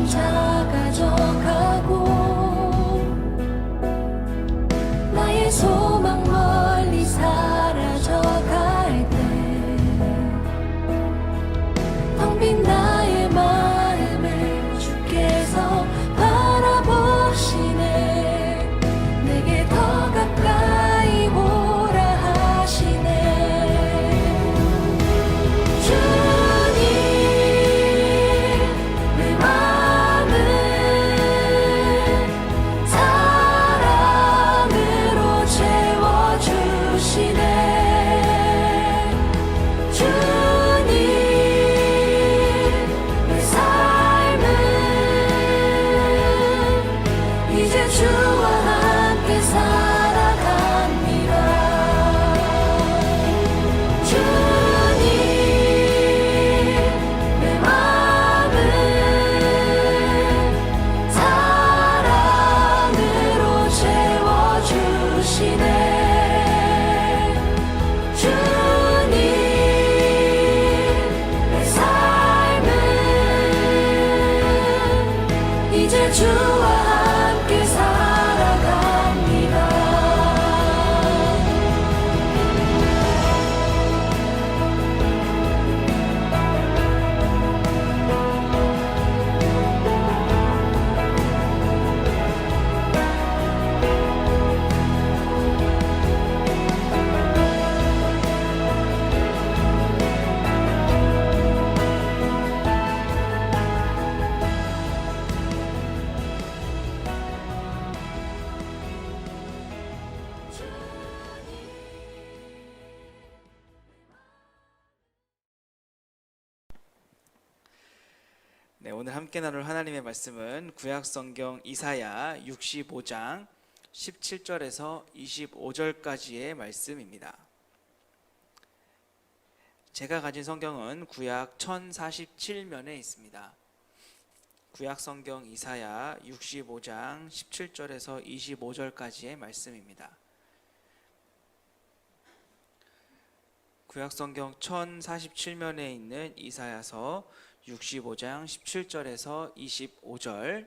작아져가고 나의 소망 멀리 사라져갈 때 텅 빈 나의 마음을 주께서 바라보시네. 내게 더 가까이 오라 하시네. 주님 내 마음을 사랑으로 채워주시네. 주님 내 삶은 이제 주와 함께 살아갑니다. 주님 내 마음을 사랑으로 채워주시네. 주님 내 삶은 이제 주와 함께 살아갑니다. 네, 오늘 함께 나눌 하나님의 말씀은 구약성경 이사야 65장 17절에서 25절까지의 말씀입니다. 제가 가진 성경은 구약 1047면에 있습니다. 구약성경 이사야 65장 17절에서 25절까지의 말씀입니다. 구약성경 1047면에 있는 이사야서 65장 17절에서 25절.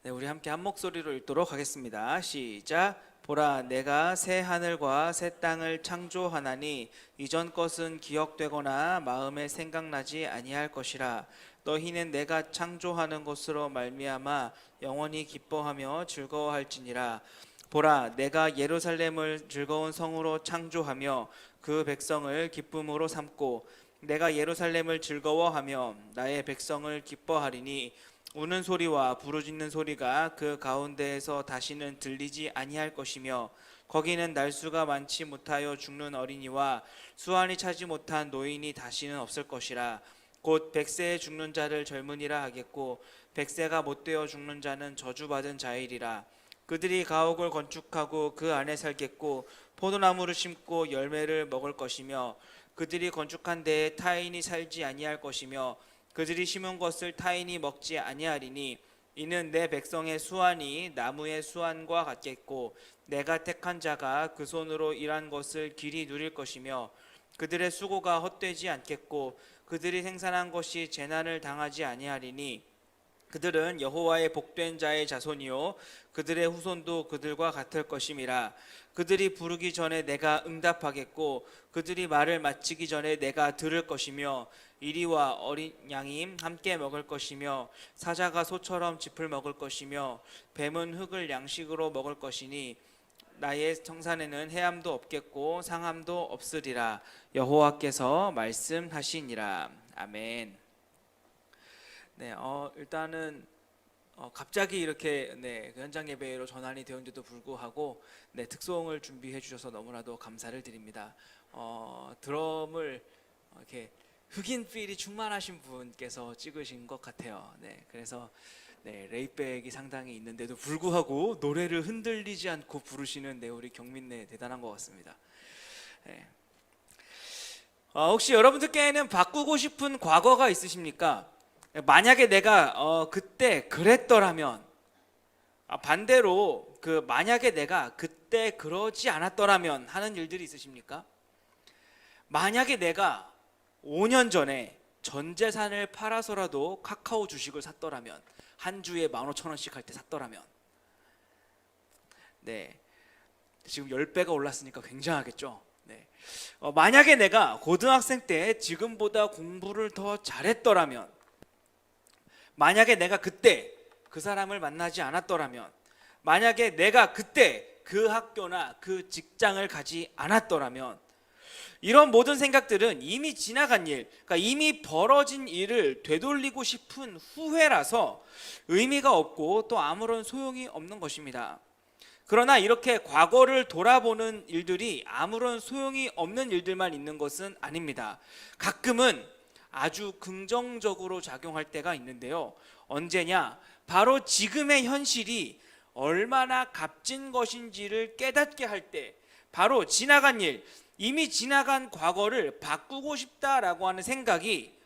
네, 우리 함께 한 목소리로 읽도록 하겠습니다. 시작. 보라, 내가 새 하늘과 새 땅을 창조하나니 이전 것은 기억되거나 마음에 생각나지 아니할 것이라. 너희는 내가 창조하는 것으로 말미암아 영원히 기뻐하며 즐거워할지니라. 보라, 내가 예루살렘을 즐거운 성으로 창조하며 그 백성을 기쁨으로 삼고 내가 예루살렘을 즐거워하며 나의 백성을 기뻐하리니 우는 소리와 부르짖는 소리가 그 가운데에서 다시는 들리지 아니할 것이며 거기는 날수가 많지 못하여 죽는 어린이와 수완이 차지 못한 노인이 다시는 없을 것이라. 곧 백세에 죽는 자를 젊은이라 하겠고 백세가 못되어 죽는 자는 저주받은 자이리라. 그들이 가옥을 건축하고 그 안에 살겠고 포도나무를 심고 열매를 먹을 것이며 그들이 건축한 데에 타인이 살지 아니할 것이며 그들이 심은 것을 타인이 먹지 아니하리니 이는 내 백성의 수완이 나무의 수완과 같겠고 내가 택한 자가 그 손으로 일한 것을 길이 누릴 것이며 그들의 수고가 헛되지 않겠고 그들이 생산한 것이 재난을 당하지 아니하리니 그들은 여호와의 복된 자의 자손이요 그들의 후손도 그들과 같을 것임이라. 그들이 부르기 전에 내가 응답하겠고 그들이 말을 마치기 전에 내가 들을 것이며 이리와 어린 양이 함께 먹을 것이며 사자가 소처럼 짚을 먹을 것이며 뱀은 흙을 양식으로 먹을 것이니 나의 성산에는 해함도 없겠고 상함도 없으리라. 여호와께서 말씀하시니라. 아멘. 네, 일단은 갑자기 이렇게 그 현장 예배로 전환이 되었는데도 불구하고 특송을 준비해 주셔서 너무나도 감사를 드립니다. 드럼을 이렇게 흑인 필이 충만하신 분께서 찍으신 것 같아요. 그래서 레이백이 상당히 있는데도 불구하고 노래를 흔들리지 않고 부르시는 우리 경민네 대단한 것 같습니다. 혹시 여러분들께는 바꾸고 싶은 과거가 있으십니까? 만약에 내가 그때 그랬더라면, 반대로 만약에 내가 그때 그러지 않았더라면 하는 일들이 있으십니까? 만약에 내가 5년 전에 전 재산을 팔아서라도 카카오 주식을 샀더라면, 한 주에 15,000원씩 할 때 샀더라면, 네, 지금 10배가 올랐으니까 굉장하겠죠. 네. 만약에 내가 고등학생 때 지금보다 공부를 더 잘했더라면, 만약에 내가 그때 그 사람을 만나지 않았더라면, 만약에 내가 그때 그 학교나 그 직장을 가지 않았더라면, 이런 모든 생각들은 이미 지나간 일, 그러니까 이미 벌어진 일을 되돌리고 싶은 후회라서 의미가 없고 또 아무런 소용이 없는 것입니다. 그러나 이렇게 과거를 돌아보는 일들이 아무런 소용이 없는 일들만 있는 것은 아닙니다. 가끔은 아주 긍정적으로 작용할 때가 있는데요. 언제냐? 바로 지금의 현실이 얼마나 값진 것인지를 깨닫게 할 때, 바로 지나간 일, 이미 지나간 과거를 바꾸고 싶다라고 하는 생각이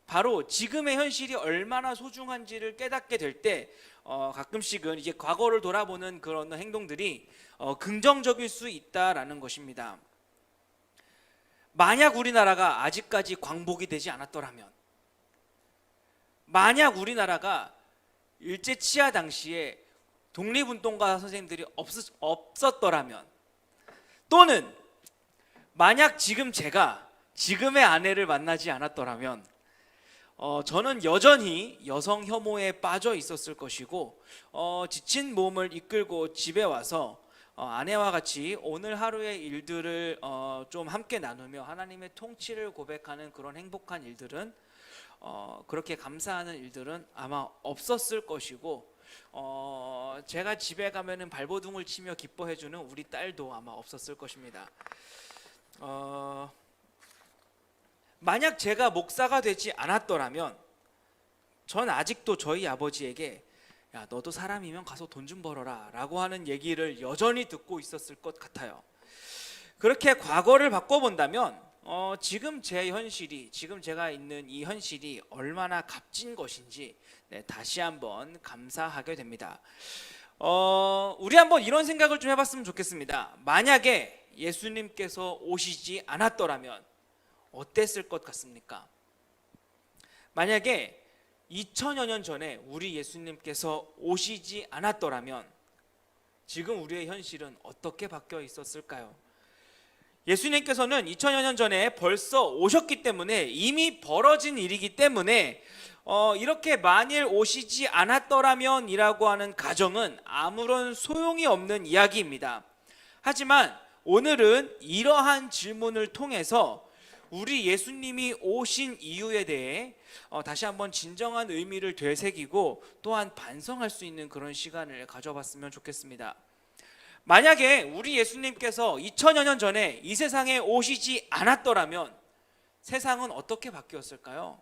바로 지금의 현실이 얼마나 소중한지를 깨닫게 될 때 가끔씩은 이제 과거를 돌아보는 그런 행동들이 긍정적일 수 있다라는 것입니다. 만약 우리나라가 아직까지 광복이 되지 않았더라면, 만약 우리나라가 일제 치하 당시에 독립운동가 선생님들이 없었더라면, 또는 만약 지금 제가 지금의 아내를 만나지 않았더라면 저는 여전히 여성 혐오에 빠져 있었을 것이고 지친 몸을 이끌고 집에 와서 아내와 같이 오늘 하루의 일들을 좀 함께 나누며 하나님의 통치를 고백하는 그런 행복한 일들은 그렇게 감사하는 일들은 아마 없었을 것이고 제가 집에 가면은 발버둥을 치며 기뻐해주는 우리 딸도 아마 없었을 것입니다. 만약 제가 목사가 되지 않았더라면 전 아직도 저희 아버지에게 야, 너도 사람이면 가서 돈 좀 벌어라 라고 하는 얘기를 여전히 듣고 있었을 것 같아요. 그렇게 과거를 바꿔본다면 지금 제 현실이, 지금 제가 있는 이 현실이 얼마나 값진 것인지 다시 한번 감사하게 됩니다. 우리 한번 이런 생각을 좀 해봤으면 좋겠습니다. 만약에 예수님께서 오시지 않았더라면 어땠을 것 같습니까? 만약에 2000여 년 전에 우리 예수님께서 오시지 않았더라면 지금 우리의 현실은 어떻게 바뀌어 있었을까요? 예수님께서는 2000여 년 전에 벌써 오셨기 때문에, 이미 벌어진 일이기 때문에 이렇게 만일 오시지 않았더라면 이라고 하는 가정은 아무런 소용이 없는 이야기입니다. 하지만 오늘은 이러한 질문을 통해서 우리 예수님이 오신 이유에 대해 다시 한번 진정한 의미를 되새기고 또한 반성할 수 있는 그런 시간을 가져봤으면 좋겠습니다. 만약에 우리 예수님께서 2000여 년 전에 이 세상에 오시지 않았더라면 세상은 어떻게 바뀌었을까요?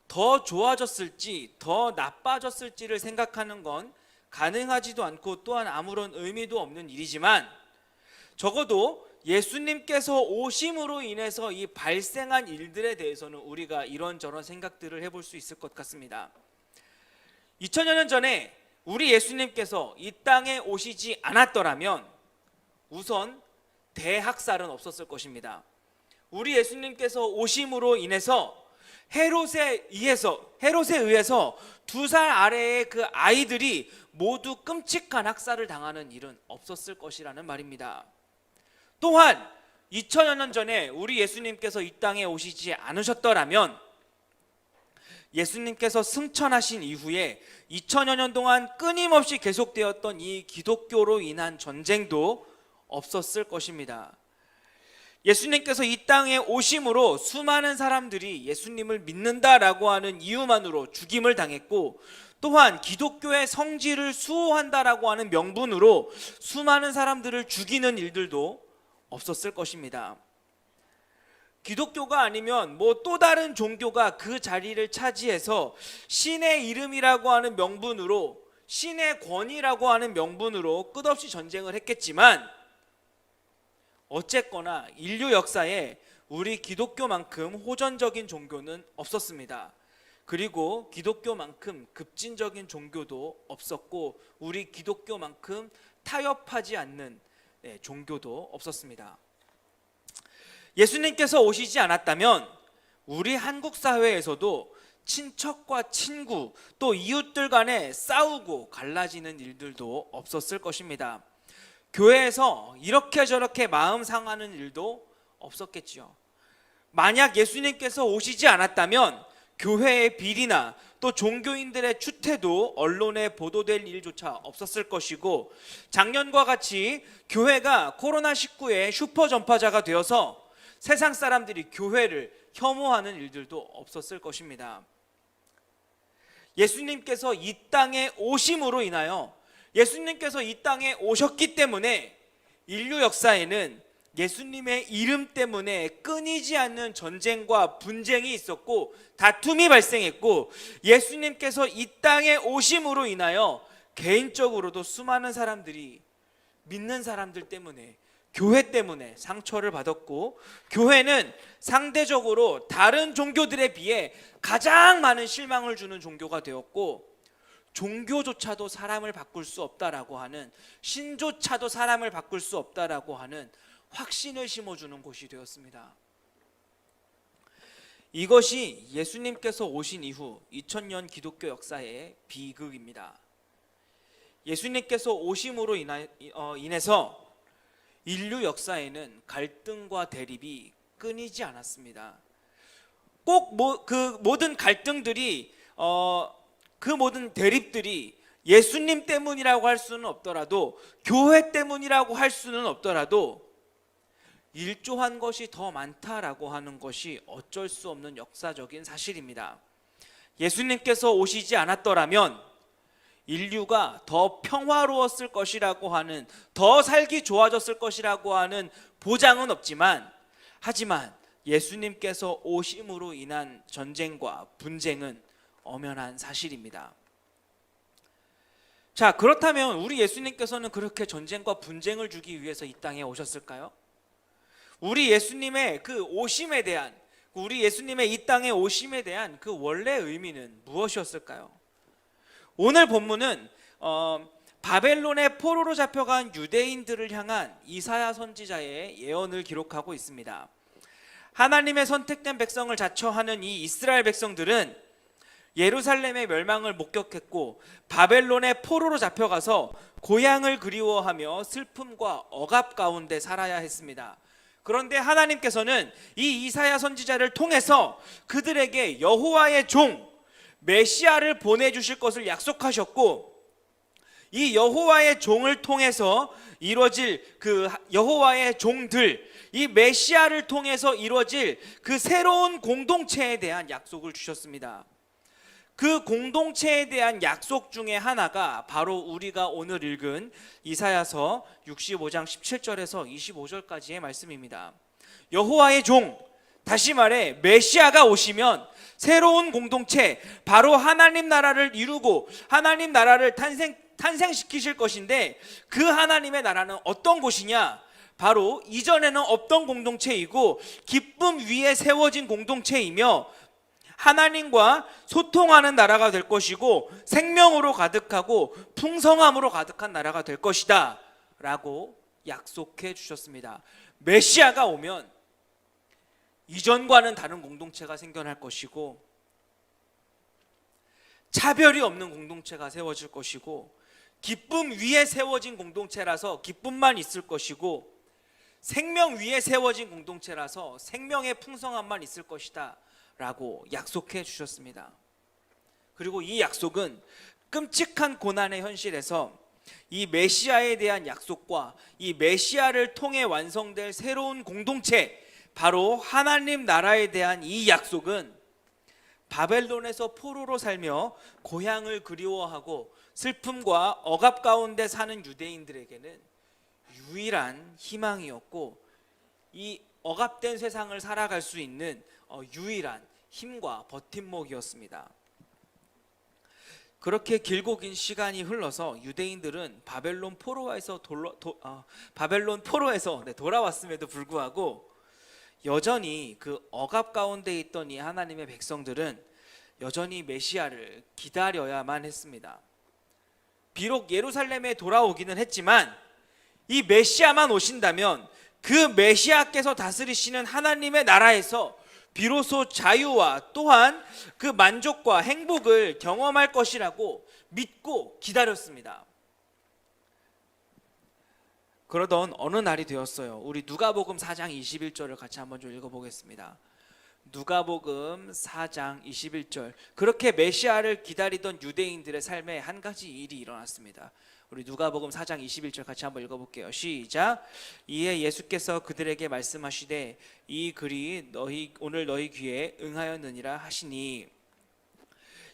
더 좋아졌을지 더 나빠졌을지를 생각하는 건 가능하지도 않고 또한 아무런 의미도 없는 일이지만, 적어도 예수님께서 오심으로 인해서 이 발생한 일들에 대해서는 우리가 이런저런 생각들을 해볼 수 있을 것 같습니다. 2000여 년 전에 우리 예수님께서 이 땅에 오시지 않았더라면 우선 대학살은 없었을 것입니다. 우리 예수님께서 오심으로 인해서 헤롯에 의해서 2살 아래의 그 아이들이 모두 끔찍한 학살을 당하는 일은 없었을 것이라는 말입니다. 또한 2000여 년 전에 우리 예수님께서 이 땅에 오시지 않으셨더라면 예수님께서 승천하신 이후에 2000여 년 동안 끊임없이 계속되었던 이 기독교로 인한 전쟁도 없었을 것입니다. 예수님께서 이 땅에 오심으로 수많은 사람들이 예수님을 믿는다라고 하는 이유만으로 죽임을 당했고, 또한 기독교의 성질을 수호한다라고 하는 명분으로 수많은 사람들을 죽이는 일들도 없었을 것입니다. 기독교가 아니면 또 다른 종교가 그 자리를 차지해서 신의 이름이라고 하는 명분으로, 신의 권위라고 하는 명분으로 끝없이 전쟁을 했겠지만, 어쨌거나 인류 역사에 우리 기독교만큼 호전적인 종교는 없었습니다. 그리고 기독교만큼 급진적인 종교도 없었고, 우리 기독교만큼 타협하지 않는 종교도 없었습니다. 예수님께서 오시지 않았다면 우리 한국 사회에서도 친척과 친구 또 이웃들 간에 싸우고 갈라지는 일들도 없었을 것입니다. 교회에서 이렇게 저렇게 마음 상하는 일도 없었겠지요. 만약 예수님께서 오시지 않았다면 교회의 비리나 또 종교인들의 추태도 언론에 보도될 일조차 없었을 것이고, 작년과 같이 교회가 코로나19의 슈퍼 전파자가 되어서 세상 사람들이 교회를 혐오하는 일들도 없었을 것입니다. 예수님께서 이 땅에 오심으로 인하여, 예수님께서 이 땅에 오셨기 때문에 인류 역사에는 예수님의 이름 때문에 끊이지 않는 전쟁과 분쟁이 있었고 다툼이 발생했고, 예수님께서 이 땅에 오심으로 인하여 개인적으로도 수많은 사람들이 믿는 사람들 때문에, 교회 때문에 상처를 받았고, 교회는 상대적으로 다른 종교들에 비해 가장 많은 실망을 주는 종교가 되었고, 종교조차도 사람을 바꿀 수 없다라고 하는, 신조차도 사람을 바꿀 수 없다라고 하는 확신을 심어주는 곳이 되었습니다. 이것이 예수님께서 오신 이후 2000년 기독교 역사의 비극입니다. 예수님께서 오심으로 인해서 인류 역사에는 갈등과 대립이 끊이지 않았습니다. 꼭 그 모든 갈등들이 그 모든 대립들이 예수님 때문이라고 할 수는 없더라도, 교회 때문이라고 할 수는 없더라도 일조한 것이 더 많다라고 하는 것이 어쩔 수 없는 역사적인 사실입니다. 예수님께서 오시지 않았더라면 인류가 더 평화로웠을 것이라고 하는, 더 살기 좋아졌을 것이라고 하는 보장은 없지만, 하지만 예수님께서 오심으로 인한 전쟁과 분쟁은 엄연한 사실입니다. 자, 그렇다면 우리 예수님께서는 그렇게 전쟁과 분쟁을 주기 위해서 이 땅에 오셨을까요? 우리 예수님의 그 오심에 대한, 우리 예수님의 이 땅에 오심에 대한 그 원래 의미는 무엇이었을까요? 오늘 본문은 바벨론의 포로로 잡혀간 유대인들을 향한 이사야 선지자의 예언을 기록하고 있습니다. 하나님의 선택된 백성을 자처하는 이 이스라엘 백성들은 예루살렘의 멸망을 목격했고 바벨론의 포로로 잡혀가서 고향을 그리워하며 슬픔과 억압 가운데 살아야 했습니다. 그런데 하나님께서는 이 이사야 선지자를 통해서 그들에게 여호와의 종 메시아를 보내주실 것을 약속하셨고, 이 여호와의 종을 통해서 이루어질 그 여호와의 종들, 이 메시아를 통해서 이루어질 그 새로운 공동체에 대한 약속을 주셨습니다. 그 공동체에 대한 약속 중에 하나가 바로 우리가 오늘 읽은 이사야서 65장 17절에서 25절까지의 말씀입니다. 여호와의 종, 다시 말해 메시아가 오시면 새로운 공동체, 바로 하나님 나라를 이루고 하나님 나라를 탄생시키실 것인데, 그 하나님의 나라는 어떤 곳이냐? 바로 이전에는 없던 공동체이고 기쁨 위에 세워진 공동체이며 하나님과 소통하는 나라가 될 것이고 생명으로 가득하고 풍성함으로 가득한 나라가 될 것이다 라고 약속해 주셨습니다. 메시아가 오면 이전과는 다른 공동체가 생겨날 것이고, 차별이 없는 공동체가 세워질 것이고, 기쁨 위에 세워진 공동체라서 기쁨만 있을 것이고, 생명 위에 세워진 공동체라서 생명의 풍성함만 있을 것이다 라고 약속해 주셨습니다. 그리고 이 약속은 끔찍한 고난의 현실에서 이 메시아에 대한 약속과 이 메시아를 통해 완성될 새로운 공동체, 바로 하나님 나라에 대한 이 약속은 바벨론에서 포로로 살며 고향을 그리워하고 슬픔과 억압 가운데 사는 유대인들에게는 유일한 희망이었고, 이 억압된 세상을 살아갈 수 있는 유일한 힘과 버팀목이었습니다. 그렇게 길고 긴 시간이 흘러서 유대인들은 바벨론 포로에서 돌아왔음에도 불구하고 여전히 그 억압 가운데 있던 이 하나님의 백성들은 여전히 메시아를 기다려야만 했습니다. 비록 예루살렘에 돌아오기는 했지만 이 메시아만 오신다면 그 메시아께서 다스리시는 하나님의 나라에서 비로소 자유와 또한 그 만족과 행복을 경험할 것이라고 믿고 기다렸습니다. 그러던 어느 날이 되었어요. 우리 누가복음 4장 21절을 같이 한번 좀 읽어보겠습니다. 누가복음 4장 21절. 그렇게 메시아를 기다리던 유대인들의 삶에 한 가지 일이 일어났습니다. 우리 누가복음 4장 21절 같이 한번 읽어볼게요. 시작. 이에 예수께서 그들에게 말씀하시되 이 글이 오늘 너희 귀에 응하였느니라 하시니,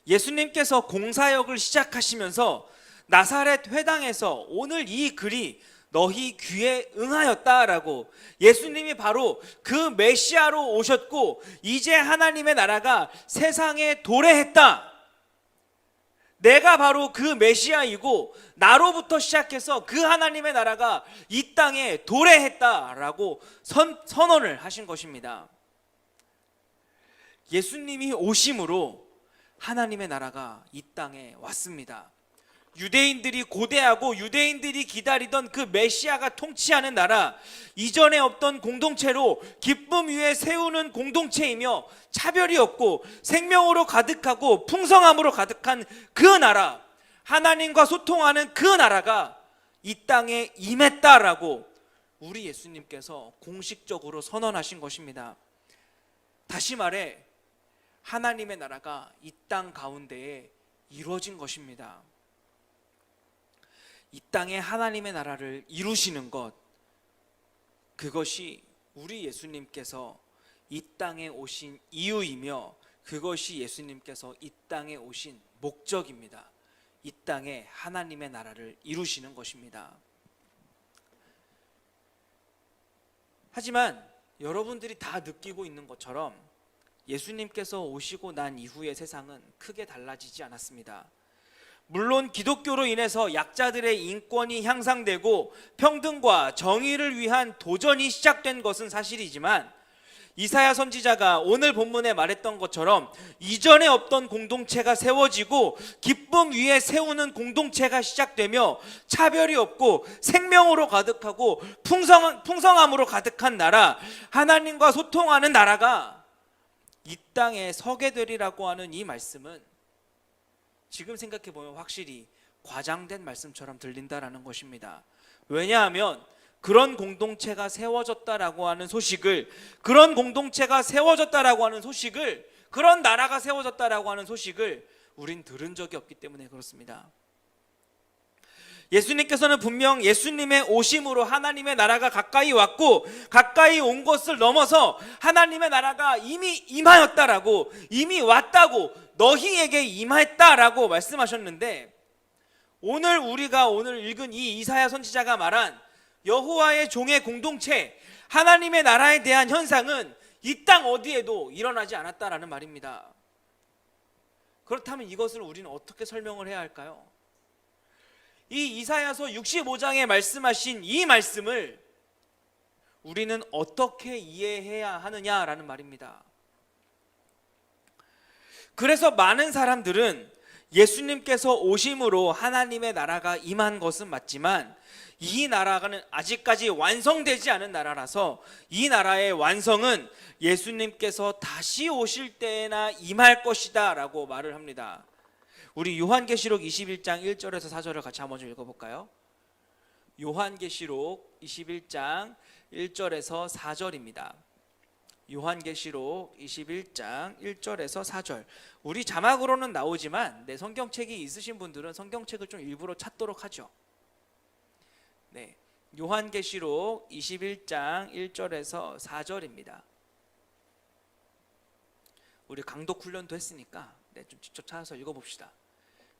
예수님께서 공사역을 시작하시면서 나사렛 회당에서 오늘 이 글이 너희 귀에 응하였다라고, 예수님이 바로 그 메시아로 오셨고 이제 하나님의 나라가 세상에 도래했다, 내가 바로 그 메시아이고 나로부터 시작해서 그 하나님의 나라가 이 땅에 도래했다라고 선언을 하신 것입니다. 예수님이 오심으로 하나님의 나라가 이 땅에 왔습니다. 유대인들이 고대하고 유대인들이 기다리던 그 메시아가 통치하는 나라, 이전에 없던 공동체로 기쁨 위에 세우는 공동체이며 차별이 없고 생명으로 가득하고 풍성함으로 가득한 그 나라, 하나님과 소통하는 그 나라가 이 땅에 임했다라고 우리 예수님께서 공식적으로 선언하신 것입니다. 다시 말해 하나님의 나라가 이 땅 가운데에 이루어진 것입니다. 이 땅에 하나님의 나라를 이루시는 것, 그것이 우리 예수님께서 이 땅에 오신 이유이며 그것이 예수님께서 이 땅에 오신 목적입니다. 이 땅에 하나님의 나라를 이루시는 것입니다. 하지만 여러분들이 다 느끼고 있는 것처럼 예수님께서 오시고 난 이후의 세상은 크게 달라지지 않았습니다. 물론 기독교로 인해서 약자들의 인권이 향상되고 평등과 정의를 위한 도전이 시작된 것은 사실이지만, 이사야 선지자가 오늘 본문에 말했던 것처럼 이전에 없던 공동체가 세워지고 기쁨 위에 세우는 공동체가 시작되며 차별이 없고 생명으로 가득하고 풍성함으로 가득한 나라, 하나님과 소통하는 나라가 이 땅에 서게 되리라고 하는 이 말씀은 지금 생각해보면 확실히 과장된 말씀처럼 들린다라는 것입니다. 왜냐하면 그런 공동체가 세워졌다라고 하는 소식을, 그런 공동체가 세워졌다라고 하는 소식을, 그런 나라가 세워졌다라고 하는 소식을 우린 들은 적이 없기 때문에 그렇습니다. 예수님께서는 분명 예수님의 오심으로 하나님의 나라가 가까이 왔고, 가까이 온 것을 넘어서 하나님의 나라가 이미 임하였다라고, 이미 왔다고, 너희에게 임했다라고 말씀하셨는데, 오늘 우리가 오늘 읽은 이 이사야 선지자가 말한 여호와의 종의 공동체, 하나님의 나라에 대한 현상은 이 땅 어디에도 일어나지 않았다라는 말입니다. 그렇다면 이것을 우리는 어떻게 설명을 해야 할까요? 이 이사야서 65장에 말씀하신 이 말씀을 우리는 어떻게 이해해야 하느냐라는 말입니다. 그래서 많은 사람들은 예수님께서 오심으로 하나님의 나라가 임한 것은 맞지만 이 나라는 아직까지 완성되지 않은 나라라서 이 나라의 완성은 예수님께서 다시 오실 때나 임할 것이다 라고 말을 합니다. 우리 요한계시록 21장 1절에서 4절을 같이 한번 좀 읽어볼까요? 요한계시록 21장 1절에서 4절입니다. 요한계시록 21장 1절에서 4절. 우리 자막으로는 나오지만 성경책이 있으신 분들은 성경책을 좀 일부러 찾도록 하죠. 네, 요한계시록 21장 1절에서 4절입니다. 우리 강독 훈련도 했으니까 좀 직접 찾아서 읽어봅시다.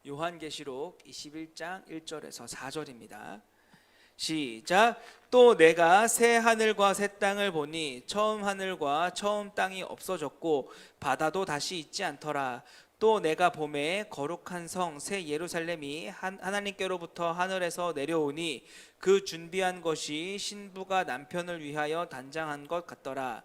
요한계시록 21장 1절에서 4절입니다. 시작. 또 내가 새 하늘과 새 땅을 보니 처음 하늘과 처음 땅이 없어졌고 바다도 다시 있지 않더라. 또 내가 보매 거룩한 성 새 예루살렘이 하나님께로부터 하늘에서 내려오니 그 준비한 것이 신부가 남편을 위하여 단장한 것 같더라.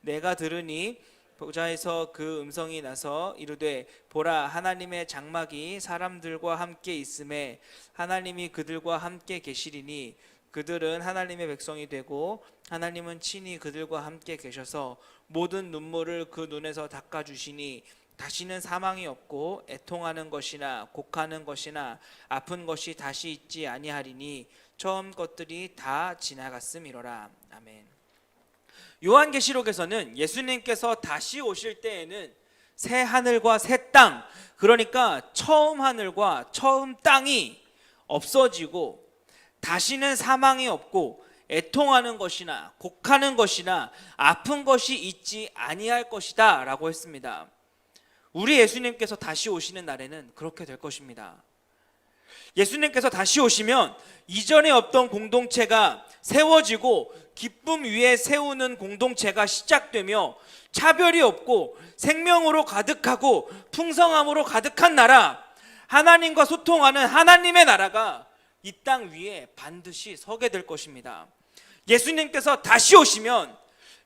내가 들으니 보좌에서 그 음성이 나서 이르되 보라, 하나님의 장막이 사람들과 함께 있음에 하나님이 그들과 함께 계시리니 그들은 하나님의 백성이 되고 하나님은 친히 그들과 함께 계셔서 모든 눈물을 그 눈에서 닦아주시니 다시는 사망이 없고 애통하는 것이나 곡하는 것이나 아픈 것이 다시 있지 아니하리니 처음 것들이 다 지나갔음이로라. 아멘. 요한계시록에서는 예수님께서 다시 오실 때에는 새 하늘과 새 땅, 그러니까 처음 하늘과 처음 땅이 없어지고 다시는 사망이 없고 애통하는 것이나 곡하는 것이나 아픈 것이 있지 아니할 것이다 라고 했습니다. 우리 예수님께서 다시 오시는 날에는 그렇게 될 것입니다. 예수님께서 다시 오시면 이전에 없던 공동체가 세워지고 기쁨 위에 세우는 공동체가 시작되며 차별이 없고 생명으로 가득하고 풍성함으로 가득한 나라, 하나님과 소통하는 하나님의 나라가 이 땅 위에 반드시 서게 될 것입니다. 예수님께서 다시 오시면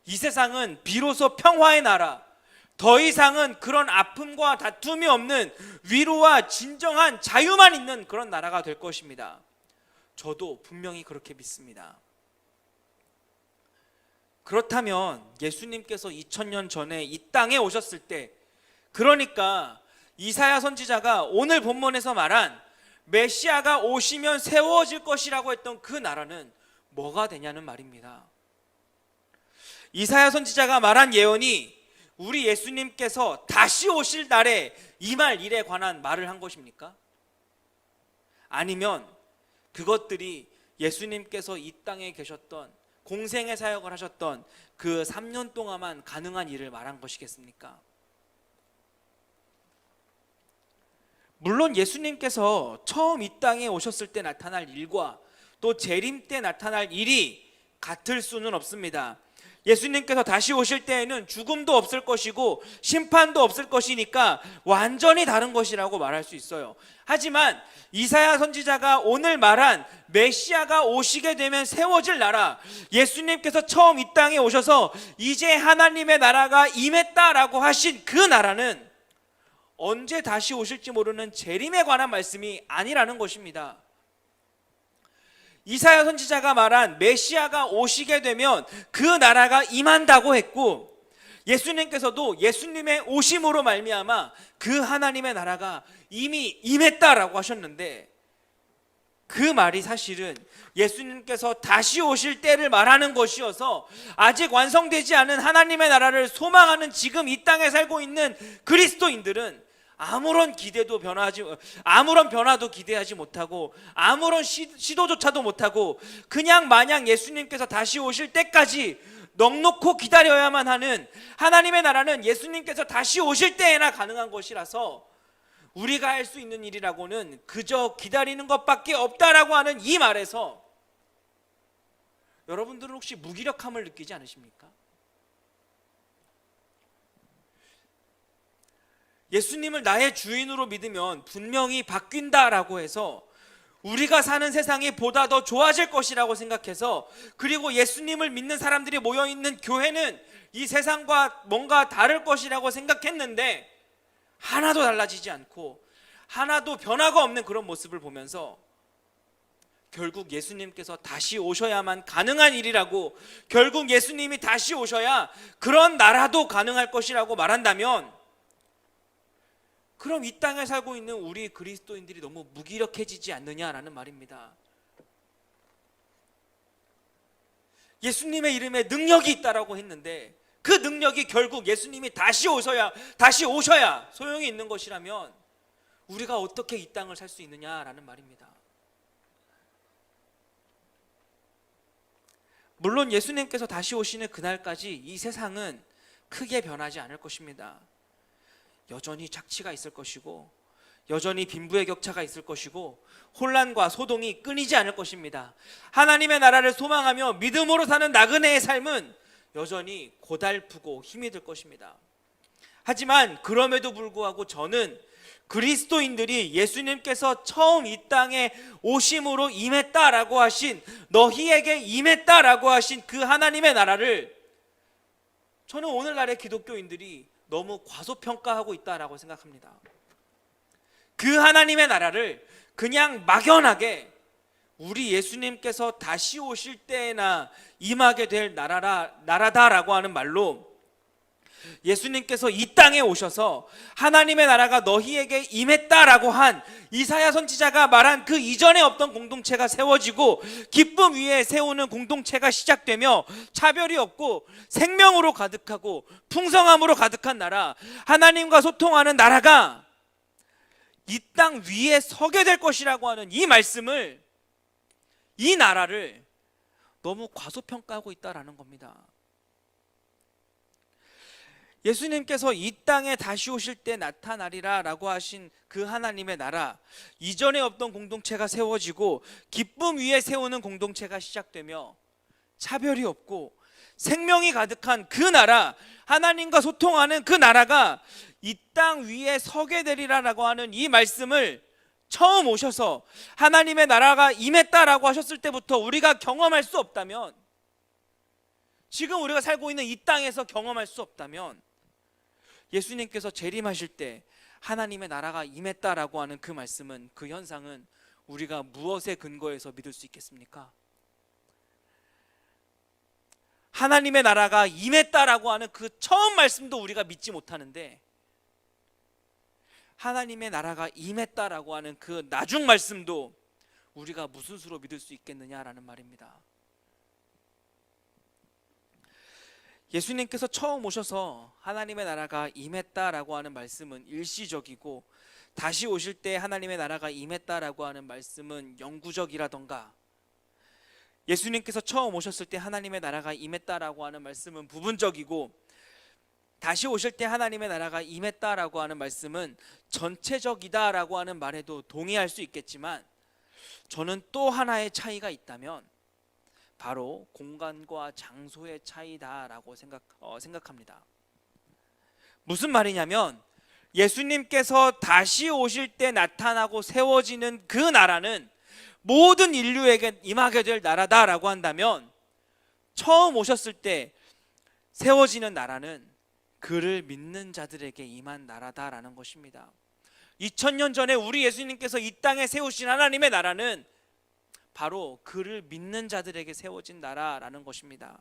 이 세상은 비로소 평화의 나라, 더 이상은 그런 아픔과 다툼이 없는 위로와 진정한 자유만 있는 그런 나라가 될 것입니다. 저도 분명히 그렇게 믿습니다. 그렇다면 예수님께서 2000년 전에 이 땅에 오셨을 때, 그러니까 이사야 선지자가 오늘 본문에서 말한 메시아가 오시면 세워질 것이라고 했던 그 나라는 뭐가 되냐는 말입니다. 이사야 선지자가 말한 예언이 우리 예수님께서 다시 오실 날에 임할 일에 관한 말을 한 것입니까? 아니면 그것들이 예수님께서 이 땅에 계셨던 공생의 사역을 하셨던 그 3년 동안만 가능한 일을 말한 것이겠습니까? 물론 예수님께서 처음 이 땅에 오셨을 때 나타날 일과 또 재림 때 나타날 일이 같을 수는 없습니다. 예수님께서 다시 오실 때에는 죽음도 없을 것이고 심판도 없을 것이니까 완전히 다른 것이라고 말할 수 있어요. 하지만 이사야 선지자가 오늘 말한 메시아가 오시게 되면 세워질 나라, 예수님께서 처음 이 땅에 오셔서 이제 하나님의 나라가 임했다라고 하신 그 나라는 언제 다시 오실지 모르는 재림에 관한 말씀이 아니라는 것입니다. 이사야 선지자가 말한 메시아가 오시게 되면 그 나라가 임한다고 했고, 예수님께서도 예수님의 오심으로 말미암아 그 하나님의 나라가 이미 임했다라고 하셨는데, 그 말이 사실은 예수님께서 다시 오실 때를 말하는 것이어서 아직 완성되지 않은 하나님의 나라를 소망하는 지금 이 땅에 살고 있는 그리스도인들은 아무런 변화도 기대하지 못하고 아무런 시도조차도 못하고 그냥 마냥 예수님께서 다시 오실 때까지 넉놓고 기다려야만 하는, 하나님의 나라는 예수님께서 다시 오실 때에나 가능한 것이라서 우리가 할 수 있는 일이라고는 그저 기다리는 것밖에 없다라고 하는 이 말에서 여러분들은 혹시 무기력함을 느끼지 않으십니까? 예수님을 나의 주인으로 믿으면 분명히 바뀐다라고 해서 우리가 사는 세상이 보다 더 좋아질 것이라고 생각해서, 그리고 예수님을 믿는 사람들이 모여있는 교회는 이 세상과 뭔가 다를 것이라고 생각했는데 하나도 달라지지 않고 하나도 변화가 없는 그런 모습을 보면서 결국 예수님께서 다시 오셔야만 가능한 일이라고, 결국 예수님이 다시 오셔야 그런 나라도 가능할 것이라고 말한다면, 그럼 이 땅에 살고 있는 우리 그리스도인들이 너무 무기력해지지 않느냐라는 말입니다. 예수님의 이름에 능력이 있다라고 했는데 그 능력이 결국 예수님이 다시 오셔야 소용이 있는 것이라면 우리가 어떻게 이 땅을 살 수 있느냐라는 말입니다. 물론 예수님께서 다시 오시는 그날까지 이 세상은 크게 변하지 않을 것입니다. 여전히 착취가 있을 것이고 여전히 빈부의 격차가 있을 것이고 혼란과 소동이 끊이지 않을 것입니다. 하나님의 나라를 소망하며 믿음으로 사는 나그네의 삶은 여전히 고달프고 힘이 들 것입니다. 하지만 그럼에도 불구하고 저는 그리스도인들이 예수님께서 처음 이 땅에 오심으로 임했다라고 하신, 너희에게 임했다라고 하신 그 하나님의 나라를 저는 오늘날의 기독교인들이 너무 과소평가하고 있다라고 생각합니다. 그 하나님의 나라를 그냥 막연하게 우리 예수님께서 다시 오실 때에나 임하게 될 나라다라고 하는 말로 예수님께서 이 땅에 오셔서 하나님의 나라가 너희에게 임했다라고 한 이사야 선지자가 말한 그 이전에 없던 공동체가 세워지고 기쁨 위에 세우는 공동체가 시작되며 차별이 없고 생명으로 가득하고 풍성함으로 가득한 나라, 하나님과 소통하는 나라가 이 땅 위에 서게 될 것이라고 하는 이 말씀을, 이 나라를 너무 과소평가하고 있다라는 겁니다. 예수님께서 이 땅에 다시 오실 때 나타나리라 라고 하신 그 하나님의 나라, 이전에 없던 공동체가 세워지고 기쁨 위에 세우는 공동체가 시작되며 차별이 없고 생명이 가득한 그 나라, 하나님과 소통하는 그 나라가 이 땅 위에 서게 되리라라고 하는 이 말씀을 처음 오셔서 하나님의 나라가 임했다라고 하셨을 때부터 우리가 경험할 수 없다면, 지금 우리가 살고 있는 이 땅에서 경험할 수 없다면, 예수님께서 재림하실 때 하나님의 나라가 임했다라고 하는 그 말씀은, 그 현상은 우리가 무엇에 근거해서 믿을 수 있겠습니까? 하나님의 나라가 임했다라고 하는 그 처음 말씀도 우리가 믿지 못하는데, 하나님의 나라가 임했다라고 하는 그 나중 말씀도 우리가 무슨 수로 믿을 수 있겠느냐라는 말입니다. 예수님께서 처음 오셔서 하나님의 나라가 임했다라고 하는 말씀은 일시적이고, 다시 오실 때 하나님의 나라가 임했다라고 하는 말씀은 영구적이라던가, 예수님께서 처음 오셨을 때 하나님의 나라가 임했다라고 하는 말씀은 부분적이고, 다시 오실 때 하나님의 나라가 임했다라고 하는 말씀은 전체적이다라고 하는 말에도 동의할 수 있겠지만, 저는 또 하나의 차이가 있다면 바로 공간과 장소의 차이다라고 생각합니다. 무슨 말이냐면, 예수님께서 다시 오실 때 나타나고 세워지는 그 나라는 모든 인류에게 임하게 될 나라다라고 한다면, 처음 오셨을 때 세워지는 나라는 그를 믿는 자들에게 임한 나라다라는 것입니다. 2000년 전에 우리 예수님께서 이 땅에 세우신 하나님의 나라는 바로 그를 믿는 자들에게 세워진 나라라는 것입니다.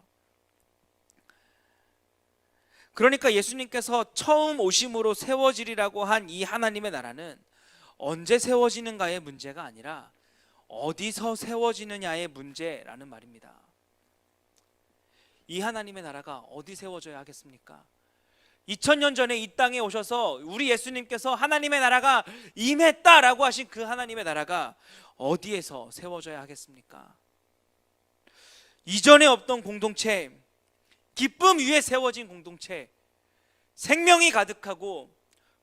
그러니까 예수님께서 처음 오심으로 세워지리라고 한 이 하나님의 나라는 언제 세워지는가의 문제가 아니라 어디서 세워지느냐의 문제라는 말입니다. 이 하나님의 나라가 어디 세워져야 하겠습니까? 2000년 전에 이 땅에 오셔서 우리 예수님께서 하나님의 나라가 임했다라고 하신 그 하나님의 나라가 어디에서 세워져야 하겠습니까? 이전에 없던 공동체, 기쁨 위에 세워진 공동체, 생명이 가득하고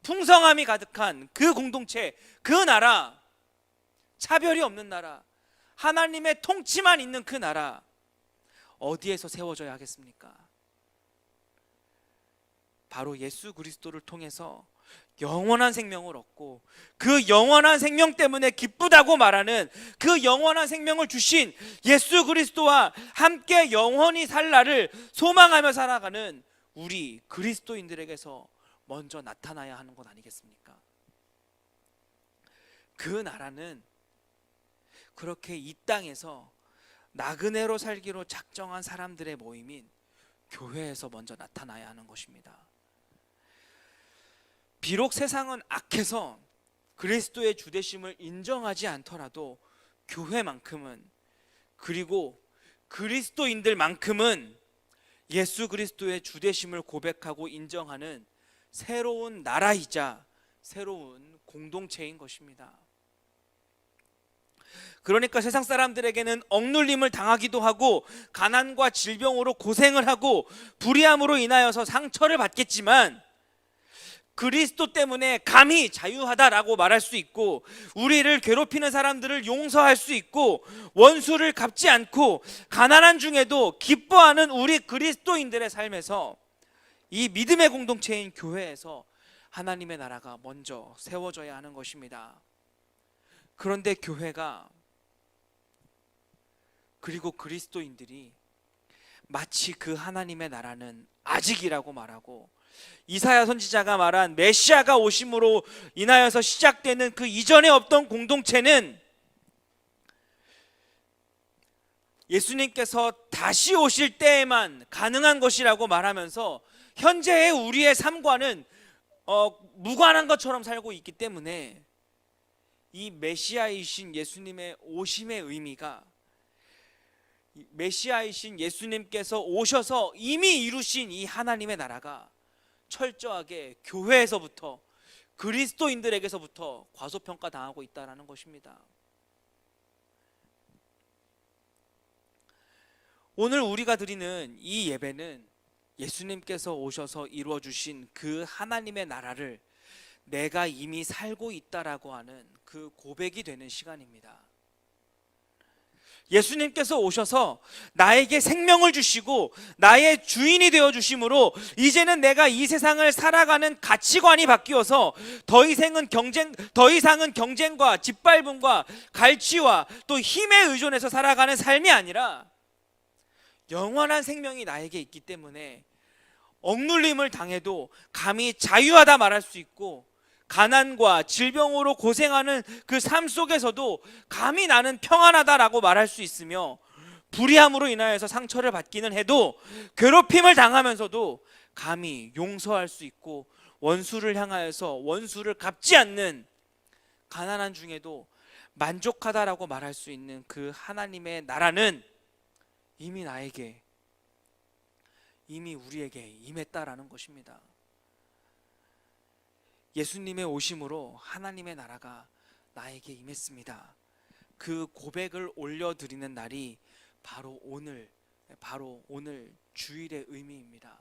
풍성함이 가득한 그 공동체, 그 나라, 차별이 없는 나라, 하나님의 통치만 있는 그 나라, 어디에서 세워져야 하겠습니까? 바로 예수 그리스도를 통해서 영원한 생명을 얻고, 그 영원한 생명 때문에 기쁘다고 말하는 그 영원한 생명을 주신 예수 그리스도와 함께 영원히 살 날을 소망하며 살아가는 우리 그리스도인들에게서 먼저 나타나야 하는 것 아니겠습니까? 그 나라는 그렇게 이 땅에서 나그네로 살기로 작정한 사람들의 모임인 교회에서 먼저 나타나야 하는 것입니다. 비록 세상은 악해서 그리스도의 주되심을 인정하지 않더라도 교회만큼은, 그리고 그리스도인들만큼은 예수 그리스도의 주되심을 고백하고 인정하는 새로운 나라이자 새로운 공동체인 것입니다. 그러니까 세상 사람들에게는 억눌림을 당하기도 하고 가난과 질병으로 고생을 하고 불의함으로 인하여서 상처를 받겠지만, 그리스도 때문에 감히 자유하다라고 말할 수 있고, 우리를 괴롭히는 사람들을 용서할 수 있고, 원수를 갚지 않고 가난한 중에도 기뻐하는 우리 그리스도인들의 삶에서, 이 믿음의 공동체인 교회에서 하나님의 나라가 먼저 세워져야 하는 것입니다. 그런데 교회가, 그리고 그리스도인들이 마치 그 하나님의 나라는 아직이라고 말하고, 이사야 선지자가 말한 메시아가 오심으로 인하여서 시작되는 그 이전에 없던 공동체는 예수님께서 다시 오실 때에만 가능한 것이라고 말하면서 현재의 우리의 삶과는 무관한 것처럼 살고 있기 때문에 이 메시아이신 예수님의 오심의 의미가, 메시아이신 예수님께서 오셔서 이미 이루신 이 하나님의 나라가 철저하게 교회에서부터, 그리스도인들에게서부터 과소평가당하고 있다는 것입니다. 오늘 우리가 드리는 이 예배는 예수님께서 오셔서 이루어 주신 그 하나님의 나라를 내가 이미 살고 있다라고 하는 그 고백이 되는 시간입니다. 예수님께서 오셔서 나에게 생명을 주시고 나의 주인이 되어 주심으로 이제는 내가 이 세상을 살아가는 가치관이 바뀌어서 더 이상은 경쟁과 짓밟음과 갈취와 또 힘에 의존해서 살아가는 삶이 아니라 영원한 생명이 나에게 있기 때문에 억눌림을 당해도 감히 자유하다 말할 수 있고, 가난과 질병으로 고생하는 그 삶 속에서도 감히 나는 평안하다라고 말할 수 있으며, 불의함으로 인하여서 상처를 받기는 해도 괴롭힘을 당하면서도 감히 용서할 수 있고, 원수를 향하여서 원수를 갚지 않는, 가난한 중에도 만족하다라고 말할 수 있는 그 하나님의 나라는 이미 나에게, 이미 우리에게 임했다라는 것입니다. 예수님의 오심으로 하나님의 나라가 나에게 임했습니다. 그 고백을 올려드리는 날이 바로 오늘 주일의 의미입니다.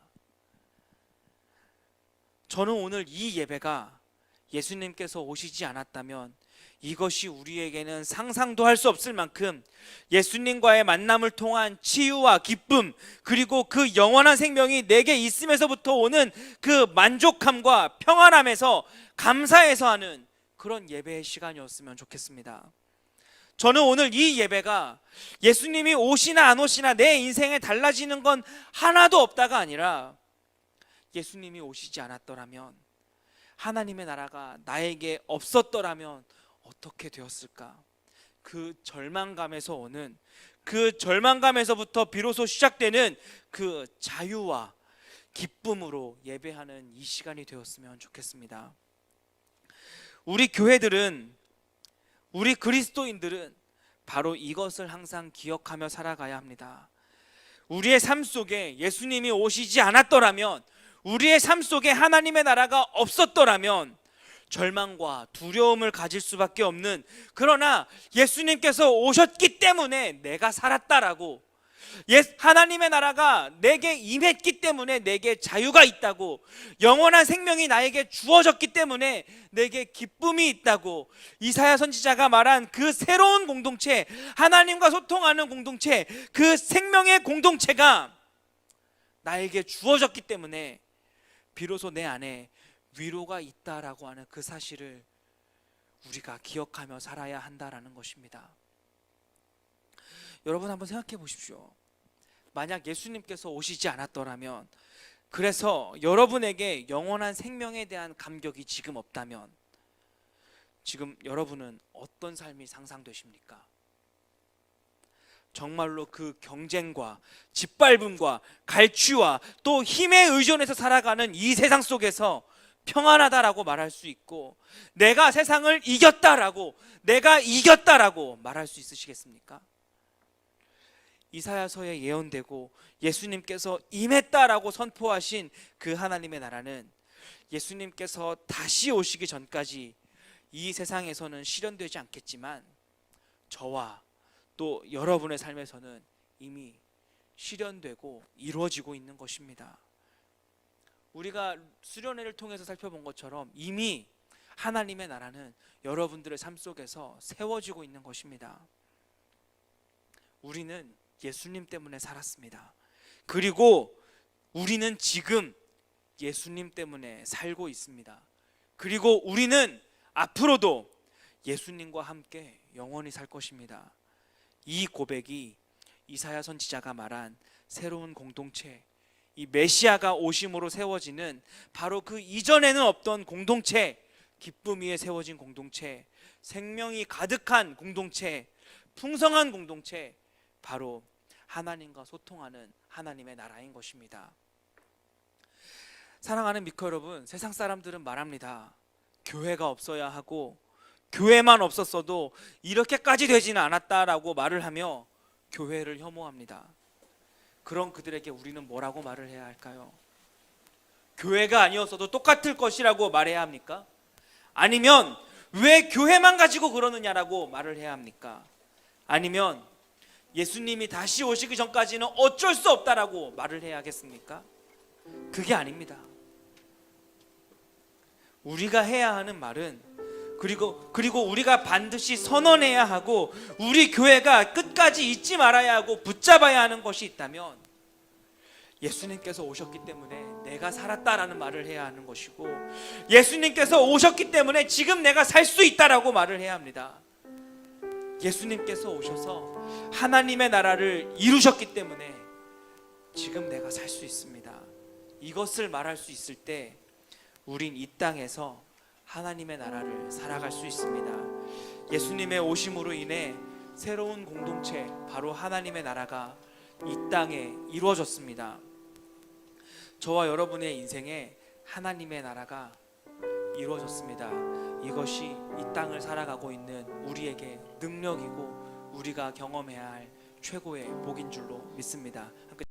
저는 오늘 이 예배가 예수님께서 오시지 않았다면 이것이 우리에게는 상상도 할 수 없을 만큼 예수님과의 만남을 통한 치유와 기쁨, 그리고 그 영원한 생명이 내게 있음에서부터 오는 그 만족함과 평안함에서 감사해서 하는 그런 예배의 시간이었으면 좋겠습니다. 저는 오늘 이 예배가 예수님이 오시나 안 오시나 내 인생에 달라지는 건 하나도 없다가 아니라, 예수님이 오시지 않았더라면, 하나님의 나라가 나에게 없었더라면 어떻게 되었을까? 그 절망감에서 오는, 그 절망감에서부터 비로소 시작되는 그 자유와 기쁨으로 예배하는 이 시간이 되었으면 좋겠습니다. 우리 교회들은, 우리 그리스도인들은 바로 이것을 항상 기억하며 살아가야 합니다. 우리의 삶 속에 예수님이 오시지 않았더라면, 우리의 삶 속에 하나님의 나라가 없었더라면 절망과 두려움을 가질 수밖에 없는, 그러나 예수님께서 오셨기 때문에 내가 살았다라고, 하나님의 나라가 내게 임했기 때문에 내게 자유가 있다고, 영원한 생명이 나에게 주어졌기 때문에 내게 기쁨이 있다고, 이사야 선지자가 말한 그 새로운 공동체, 하나님과 소통하는 공동체, 그 생명의 공동체가 나에게 주어졌기 때문에 비로소 내 안에 위로가 있다라고 하는 그 사실을 우리가 기억하며 살아야 한다라는 것입니다. 여러분 한번 생각해 보십시오. 만약 예수님께서 오시지 않았더라면, 그래서 여러분에게 영원한 생명에 대한 감격이 지금 없다면, 지금 여러분은 어떤 삶이 상상되십니까? 정말로 그 경쟁과 짓밟음과 갈취와 또 힘에 의존해서 살아가는 이 세상 속에서 평안하다라고 말할 수 있고, 내가 세상을 이겼다라고, 내가 이겼다라고 말할 수 있으시겠습니까? 이사야서에 예언되고 예수님께서 임했다라고 선포하신 그 하나님의 나라는 예수님께서 다시 오시기 전까지 이 세상에서는 실현되지 않겠지만, 저와 또 여러분의 삶에서는 이미 실현되고 이루어지고 있는 것입니다. 우리가 수련회를 통해서 살펴본 것처럼 이미 하나님의 나라는 여러분들의 삶 속에서 세워지고 있는 것입니다. 우리는 예수님 때문에 살았습니다. 그리고 우리는 지금 예수님 때문에 살고 있습니다. 그리고 우리는 앞으로도 예수님과 함께 영원히 살 것입니다. 이 고백이 이사야 선지자가 말한 새로운 공동체, 이 메시아가 오심으로 세워지는 바로 그 이전에는 없던 공동체, 기쁨 위에 세워진 공동체, 생명이 가득한 공동체, 풍성한 공동체, 바로 하나님과 소통하는 하나님의 나라인 것입니다. 사랑하는 미커 여러분, 세상 사람들은 말합니다. 교회가 없어야 하고 교회만 없었어도 이렇게까지 되지는 않았다라고 말을 하며 교회를 혐오합니다. 그런 그들에게 우리는 뭐라고 말을 해야 할까요? 교회가 아니었어도 똑같을 것이라고 말해야 합니까? 아니면 왜 교회만 가지고 그러느냐라고 말을 해야 합니까? 아니면 예수님이 다시 오시기 전까지는 어쩔 수 없다라고 말을 해야 하겠습니까? 그게 아닙니다. 우리가 해야 하는 말은 그리고 우리가 반드시 선언해야 하고 우리 교회가 끝까지 잊지 말아야 하고 붙잡아야 하는 것이 있다면 예수님께서 오셨기 때문에 내가 살았다라는 말을 해야 하는 것이고 예수님께서 오셨기 때문에 지금 내가 살 수 있다라고 말을 해야 합니다. 예수님께서 오셔서 하나님의 나라를 이루셨기 때문에 지금 내가 살 수 있습니다. 이것을 말할 수 있을 때 우린 이 땅에서 하나님의 나라를 살아갈 수 있습니다. 예수님의 오심으로 인해 새로운 공동체, 바로 하나님의 나라가 이 땅에 이루어졌습니다. 저와 여러분의 인생에 하나님의 나라가 이루어졌습니다. 이것이 이 땅을 살아가고 있는 우리에게 능력이고 우리가 경험해야 할 최고의 복인 줄로 믿습니다. 함께